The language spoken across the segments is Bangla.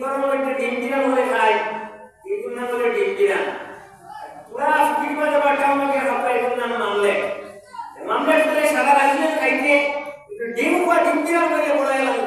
গরম একটা ডিম দিরা বলে খাই এগুলো না বলে ডিম দিরা পুরা ফির বাজে বাটা আমাকে হাফা এগুলো নাম মামলে করে সারা রাজ্যে খাইতে ডিম বা ডিম দিরা বলে বড় এলাম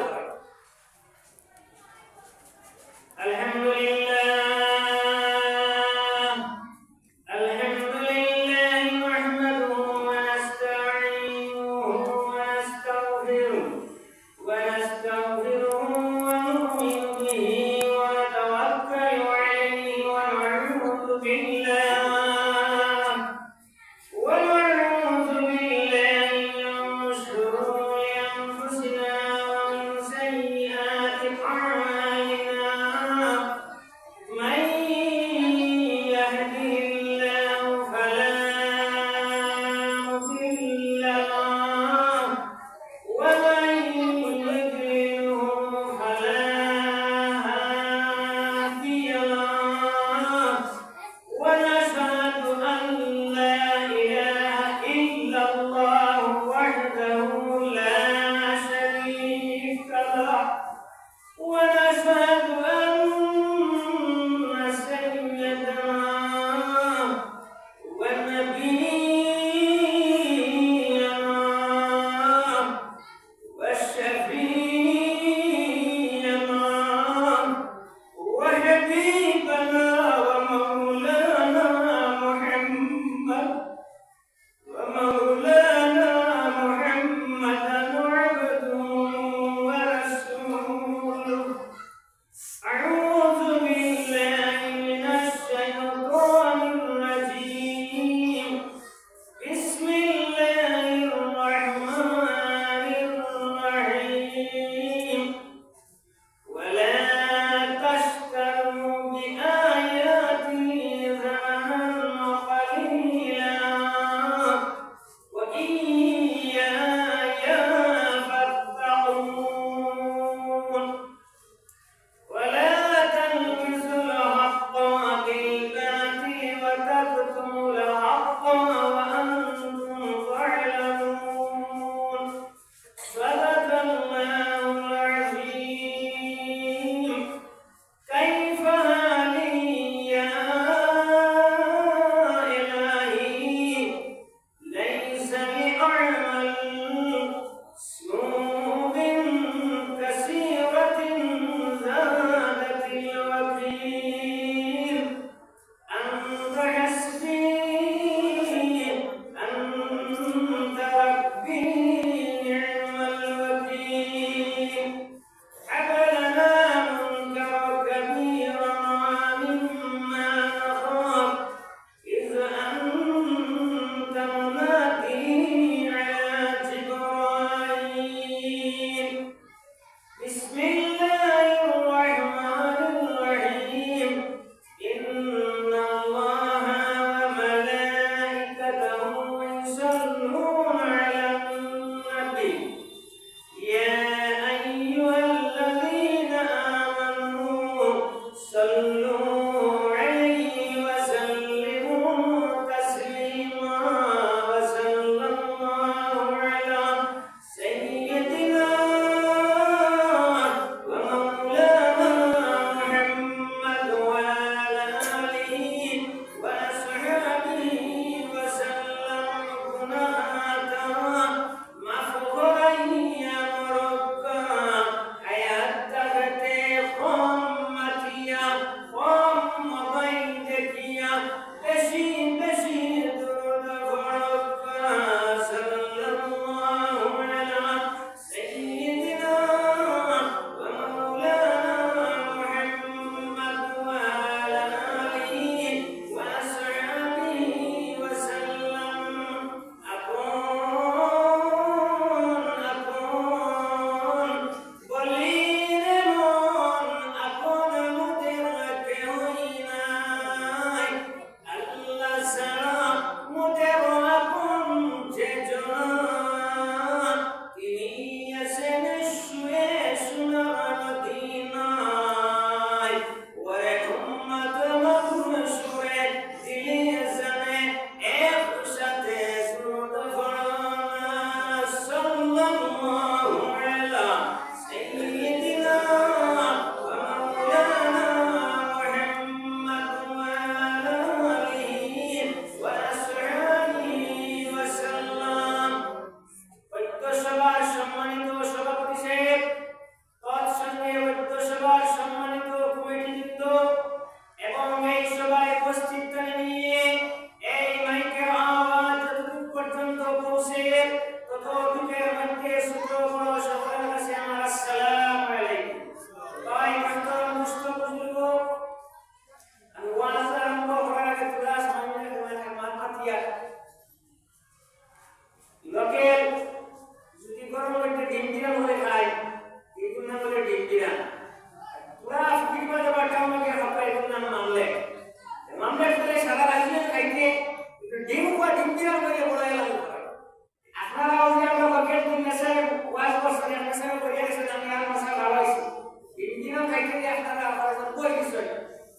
কই কিছু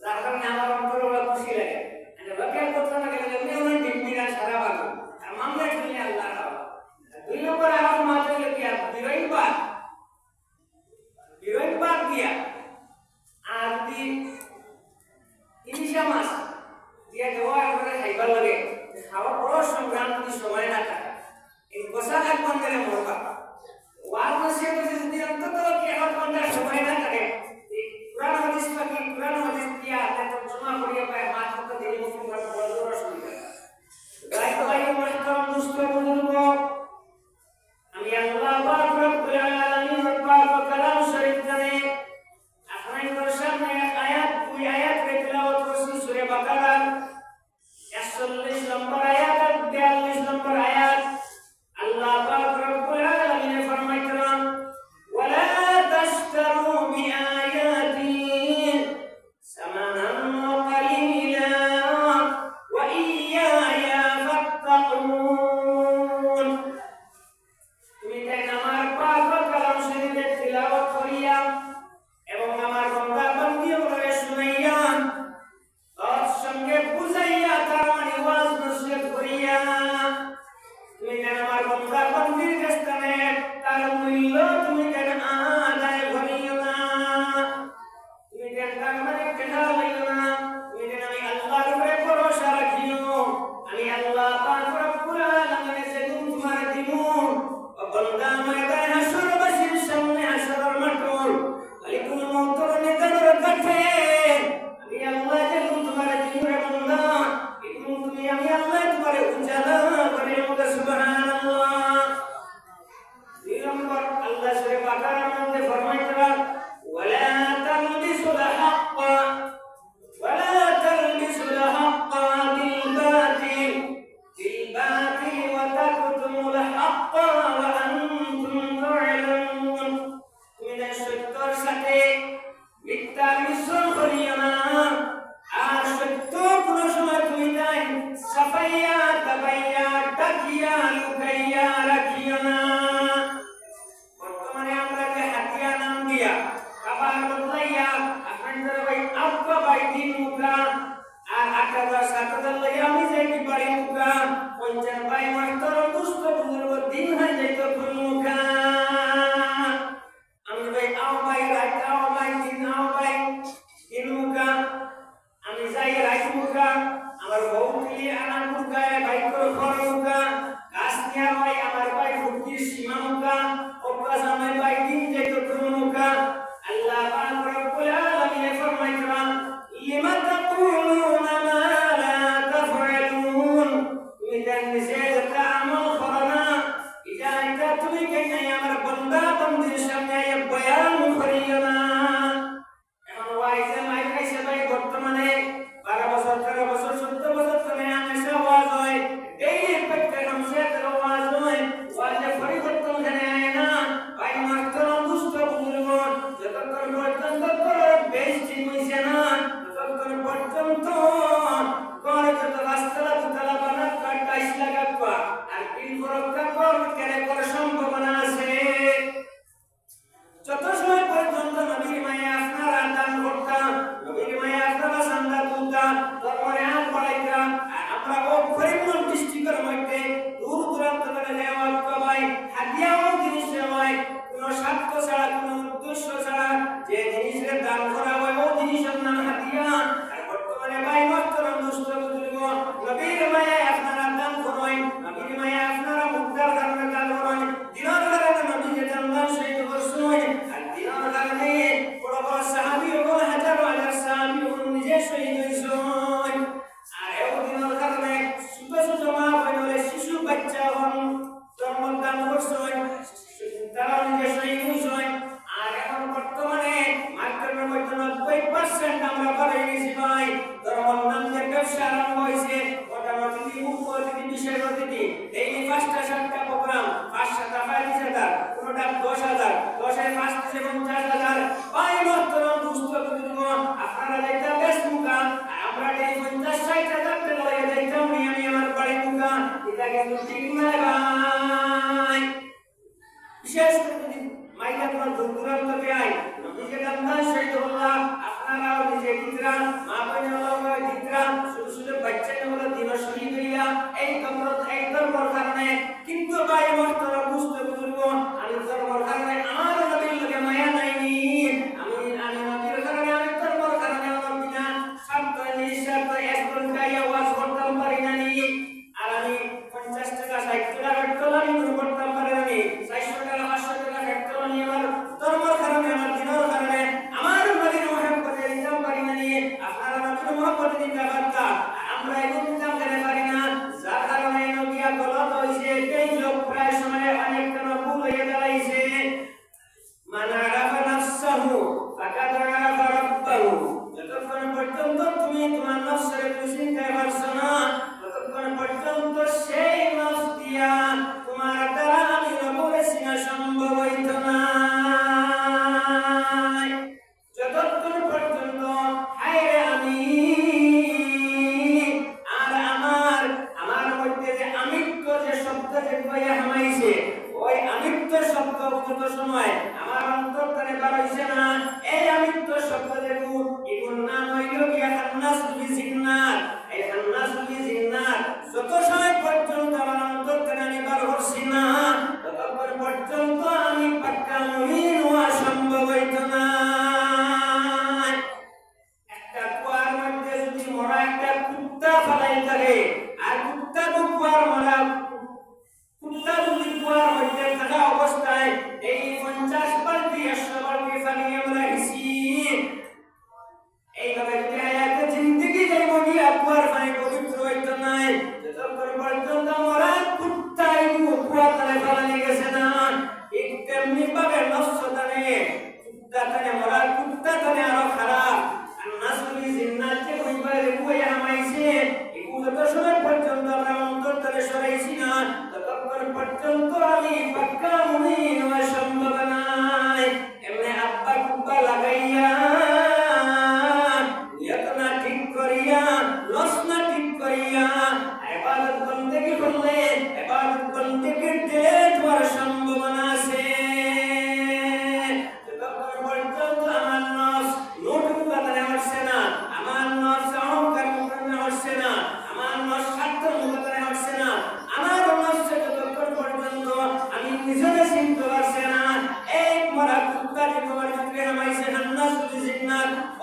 যার কারণে আমার অন্তরে বড় খুশি লাগে মানে বাকির কথা না গেলে এমনি অনেক ডিম্বিরা সারা বাদ আর মামলা শুনে আল্লাহ দুই নম্বর আমার মাথায় কি আর হিরোইন বাদ দিয়া আর দি ইলিশা মাছ দিয়া দেওয়া করে খাইবার লাগে খাওয়ার বড় সংগ্রাম যদি সময় না থাকে এই গোসা এক বন্ধের মরবা ওয়ার মাসে যদি অন্তত কি এক ঘন্টার সময় না থাকে কুরআন হাদিস দিয়া তো জমা করিয়া পায় মাছ তো দেরি মুসলিম বড় বড় অসুবিধা তাই তো ভাই মাস্টার দুষ্ট বুজুর্গ আমি আল্লাহ পাক রব্বুল আলামিন পাক কালাম শরীফ জানে আপনাদের সামনে আয়াত দুই আয়াত তেলাওয়াত করছি সূরা বাকারার 41 নম্বর আয়াত আর 42 নম্বর আয়াত আল্লাহ পাক রব্বুল আলামিন ফরমাইতেন ওয়ালা তাশতারু বিআয়াতি সামানান কালিলা ওয়া ইয়্যায়া ফাত্তাকুন তুমি তাই আমার পাক কালাম শরীফের তেলাওয়াত করিয়া এবং আমার বান্দা বান্দীগুলোকে শুনাইয়া তার সঙ্গে বুঝাইয়া তার মানে ওয়াজ নসিহত করিয়া তুমি কেন আমার বান্দা বান্দীর কাছে তার মূল্য তুমি কেন আদায় করিও না তুমি কেন তার মানে কেনা লইও না তুমি কেন আমি আল্লাহর উপরে ভরসা রাখিও আমি আল্লাহ পাক রব্বুল আলামিনের যেদিন তোমার দিমু ও বান্দা ময়দানে হাসরবাসীর সামনে হাসরের মাঠর আলিকুল মওতর নিদানের কাছে আমি আল্লাহ যেদিন তোমার দিমু রে বান্দা এদিন তুমি আমি আল্লাহ তোমারে উজালা করে মুখে সুবহানাল্লাহ দুই নম্বর আল্লাহ সূরা বাকারার মধ্যে ফরমাইতেন ওয়ালা তালবিসুল হাক্কা বিল-বাতিল ওয়া তাকতুমুল হাক্কা ওয়া আনতুম তা'লামুন তুমি না সত্যর সাথে মিথ্যার মিশ্রণ করিও না আর সত্য কোন সময় তুমি তাই সাফাইয়া দাবাইয়া ডাকিয়া লুকাইয়া রাখিও না বর্তমানে আমরা যে হাতিয়া নাম দিয়া খাবার বদলাইয়া আপনাদের ভাই আব্বা ভাই দিন মুখা আর 8000 7000 লইয়া আমি যাইতে পারি মুখা পঞ্চান ভাই মাস্টার দুষ্ট বুজুর্গ দিন হয়ে যাইতো কোন মুখা আমি ভাই আও ভাই রাত আও ভাই দিন আও ভাই দিন মুখা আমি যাই রাত মুখা আমার বউ মিলিয়ে আনা মুখা ভাই করে ঘর মুখা গাছ নিয়া ভাই আমার ভাই ফুটির সীমা মুখা ওপাশ আমার ভাই দিন যাইতো কোন মুখা আল্লাহ পাক রব্বুল আলামিন ফরমাইতেন লিমা তাকুলুনা মা লা তাফআলুন তুমি কেন নিষেধটা আমল করো না এটা তুমি কেন আমার বান্দা বান্দীর সামনে বয়ান করিও না এখন ওয়াইজে মাই খাইছে ভাই বর্তমানে 12 বছর 13 বছর 14 বছর ধরে আমেশা ওয়াজ হয় এই প্রত্যেক আমসের ওয়াজ হয় ওয়াজে পরিবর্তন জানে আয় না ভাই মাস্টার দুষ্ট বুজুর্গ যতক্ষণ পর্যন্ত তোর বেশি হইছে না ততক্ষণ পর্যন্ত করে যত রাস্তা দুতলা বানা কাটাইস লাগাবা আর তিন বরকা কর কেনে করে সম্ভাবনা আছে যত সময় পর্যন্ত নবীর মায়া আপনারা দান করতাম নবীর মায়া আপনারা সান্দা তুলতাম তারপরে আর পড়াইতাম আমরা ও ফরিদপুর ডিস্ট্রিক্টের মধ্যে দূর দূরান্ত থেকে যাওয়া ভাই হাদিয়াও জিনিস হয় কোনো স্বার্থ ছাড়া কোনো উদ্দেশ্য ছাড়া যে জিনিসের দান করা হয় ও জিনিসের নাম হাদিয়া আর বর্তমানে ভাই মাত্র দুষ্ট বুজুর্গ নবীর মায়া আপনারা দান করেন নবীর মায়া আপনারা মুক্তার কারণে দান করেন দিনের কারণে নবী যে দান শহীদ করছেন আর দিনের কারণে বড় বড় সাহাবী ও হাজার হাজার সাহাবী নিজে শহীদ হয়েছেন আর এই দিনের কারণে ছোট ছোট মা বোনেরা শিশু বাচ্চা জন্মদান করছেন তারা নিজে শহীদ হয়েছেন আর এখন বর্তমানে মাত্র 90% আমরা বাড়ে গেছি ভাই ধর্মের নাম যে ব্যবসা আরম্ভ হয়েছে প্রধান অতিথি মুখ্য অতিথি বিশেষ অতিথি এই 5টা 7টা প্রোগ্রাম 5 টাকা 50,000 কোনটা 10,000 10 5 50,000 ভাই মাত্র দুষ্ট বুজুর্গ আপনারা যাইতা বেশ মুখা আমরা এই 50-60,000 টাকা লইয়া যাইতাম আমি আমার বাড়ি মুখা এটা কিন্তু ঠিক না ভাই বিশেষ করে যদি মাইকা কোনো দূর দূরান্ত থেকে আয় নবীকে দান শহীদ হল্লাহ আপনারাও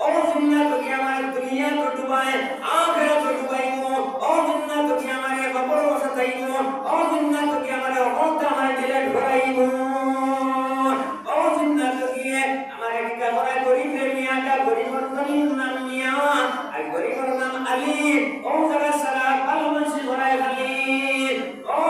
ओ जिन्ना तो कि हमारे दुनिया को डुबाए आखिरत को डुबाई हो ओ जिन्ना तो कि हमारे कब्र को सताई हो ओ जिन्ना तो कि हमारे होता हमारे दिल भराई हो ओ जिन्ना तो कि हमारे का हमारे गरीब मियां का गरीब नाम मियां और गरीब नाम अली ओ जरा सरा कल मंसी भराए खाली ओ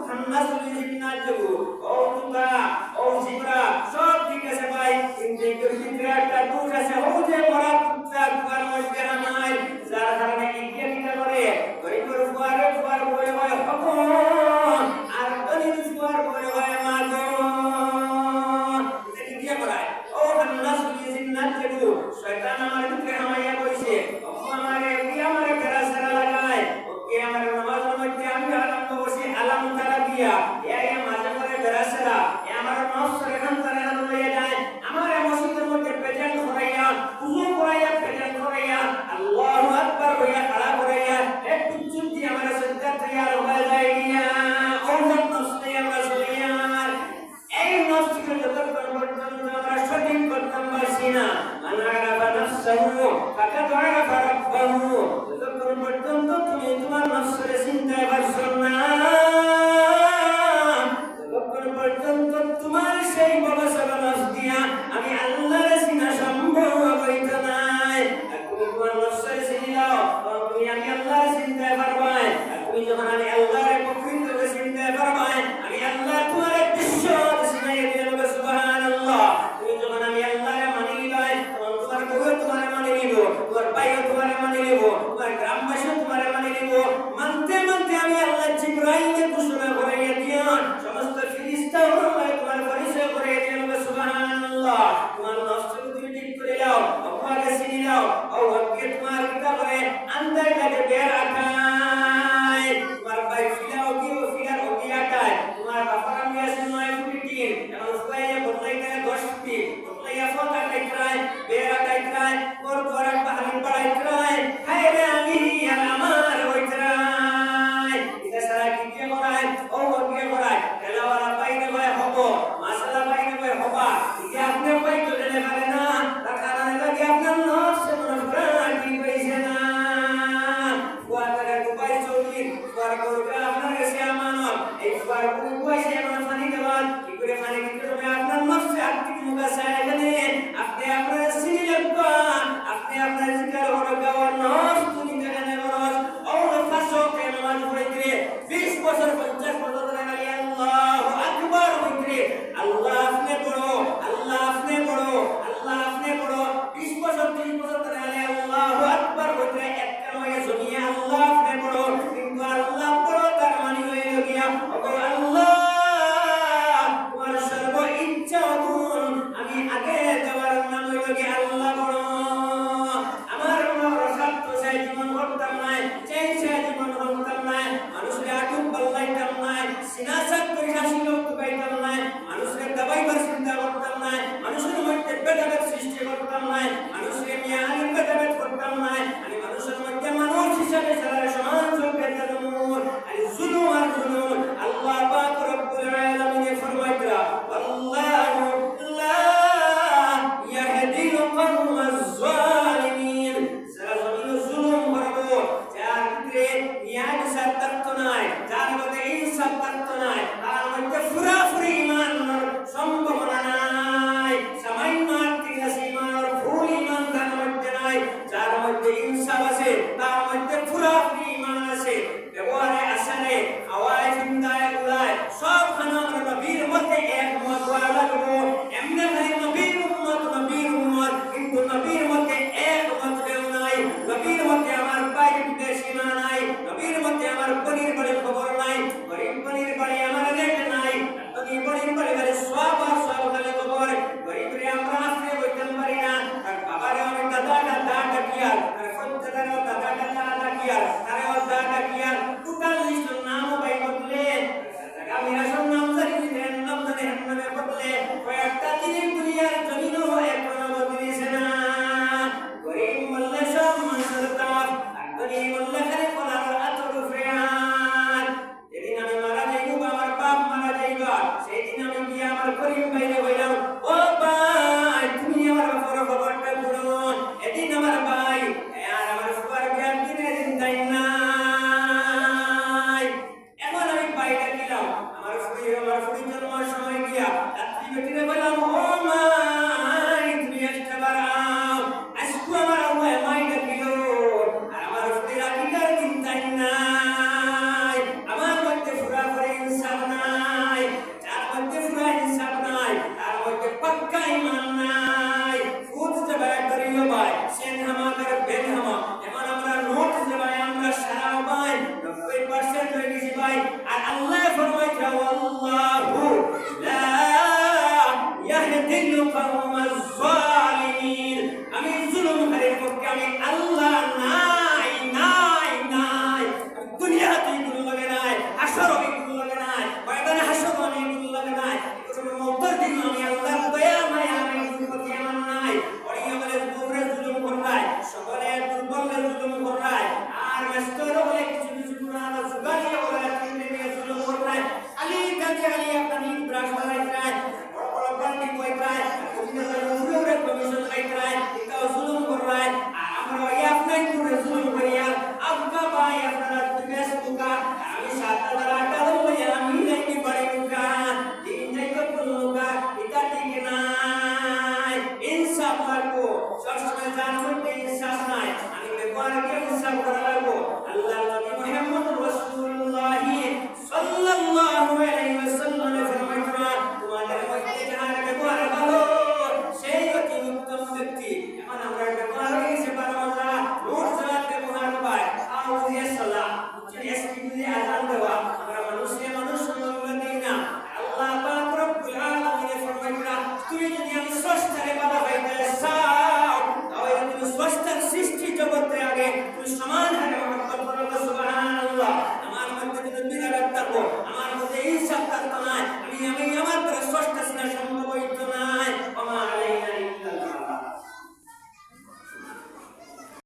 खन्ना सुली जिन्ना जगू ओ तुका ओ जिब्रा सब ठीक আছে ভাই কিন্তু কিন্তু একটা দোষ আছে ও যে মরা কুত্তা কুয়ার মধ্যে নাই যার কারণে ইজ্ঞানিকা করে গরিবের ফুয়ারে ফুয়ার বলে হয় হকম আর গরিব ফুয়ার বলে হয় মাগো এটা কি করায় ও খন্না সুলি জিন্নাত জগু শয়তান আমার ভিতরে হামাইয়া কইছে ও আমারে কি আমারে বেরা সারা লাগায় ওকে আমার নামাজের মধ্যে আমি আরাম বসে আলাম তারা দিয়া এ মাঝে মাঝে বেরা সারা এ আমার নফস রেখান তারা লইয়া যায় আমার মসজিদের মধ্যে পেজেন্ট করাইয়া উযু করাইয়া পেজেন্ট করাইয়া আল্লাহু আকবার হইয়া খাড়া করাইয়া একটু চুপটি আমার সিজদা তৈয়ার হয়ে যায় গিয়া ওমন নফসে আমরা চলিয়া এই নফসকে যতক্ষণ পর্যন্ত আমরা সঠিক করতাম পারছি না আনারা নফসহু ফাকাদ আরাফা রাব্বাহু যতক্ষণ পর্যন্ত তুমি তোমার নফসের চিন্তায় পারছো না ততক্ষণ পর্যন্ত তোমার সেই বড় নফস দিয়া আমি আল্লাহর চিনা সম্ভব হইতো না তুমি তোমার নফসের চিনাও তুমি আমি আল্লাহর চিনতে পারবা তুমি যখন আমি আল্লাহর প্রকৃত চিনতে পারবা আমি আল্লাহ তোমার বিশ্ব চিনাই দেব সুবহানাল্লাহ তুমি যখন আমি আল্লাহর মানি নিবা তখন তোমার বউ তোমার মানি নিব তোমার ভাই তোমার মানি নিব তোমার গ্রামবাসী তোমার মানি নিব মানতে মানতে আমি আল্লাহ জিবরাইলকে ঘোষণা করাইয়া দিয়া সমস্ত ফেরেশতা তোমার পরিচয় করাইয়া দেব সুবহানাল্লাহ তোমার নফসকে তুমি ঠিক করে দাও আপনাকে চিনি দাও ও আজকে তোমার কিতা করে আন্দার কাছে বের আকায় তোমার ভাই ফিলাও কি ও ফিলার ও কি আকায় তোমার বাবার আমি আছে 9 ফুট 3 এবং সুয়াইয়া বদলাইতে 10 ফিট বদলাইয়া ফটা কাইতরায় বের আকাইতরায় ওর তোরা পাহাড়ি পাড়াইতরায় হায় রে আমি আর আমার হইতরায় এটা সারা কি কে করায় ও কে করায় তেলাওয়ালা পাইনে হয় হবো মাসালা পাইনে হয় হবা কি আপনি পাই তো জানে পারে না তার কারণে লাগে আপনার নফস মনে প্রাণ কি কইছে না ফুয়াটাকে দুবাই চলি ফুয়ার করবে আপনার কাছে আমানত এই ফুয়ার পয়সা আমার পানি দেওয়ার কি করে পানি দিতে হবে আপনার নফসে আত্মিক মুকাশা এখানে আপনি আপনার সিনি লাগবা আপনি আপনার জিকার হলো গাওয়ার নফস তুমি দেখেন নফস ও ফাসো কে নামাজ পড়িতে 20 বছর 50 বছর ধরে খালি আল্লাহু আকবার হইতে আল্লাহ আপনি পড়ো আল্লাহ আপনি পড়ো আল্লাহ আপনি পড়ো 20 বছর সেন হামাকার বেন হামা এখন আমরা নোট যে ভাই আমরা সারা ভাই 90% হয়ে গেছি ভাই আর আল্লাহ ফরমাইছে আল্লাহু লা ইয়াহদিল কওমাজ জালিমিন আমি জুলুমকারীর পক্ষে আমি আল্লাহ নাই নাই নাই দুনিয়াতে কোনো লাগে নাই হাসরও কোনো লাগে নাই ময়দানে হাসরও আমি কোনো লাগে নাই কোনো মওতের দিন আমি আল্লাহর দয়া মায়া আমি প্রতি আমার নাই ওই আমাদের দুর্বলের জুলুম করায় সকলের দুর্বলের জুলুম করায় আর মেস্তর বলে কিছু কিছু গুনাহ সুগারিয়া বলে তিনটে নিয়ে জুলুম করায় আলী কাজে আলী আপনার ইব্রাহ বানাইছে বড় বড় বান্দি কইতায় দুনিয়ার উপরে কমিশন লাইতায় এটাও জুলুম করায় আর আমরা ওই আপনার উপরে জুলুম করিয়া আব্বা ভাই আপনারা দুনিয়া সুকা আমি 7000 টাকা লই আমি যাইতে পারি মুকা দিন যাইতে পুরোকা এটা ঠিক নাই ইনসাফ লাগবো সবসময় জানবো ইনসাফ নাই আমি ব্যবহার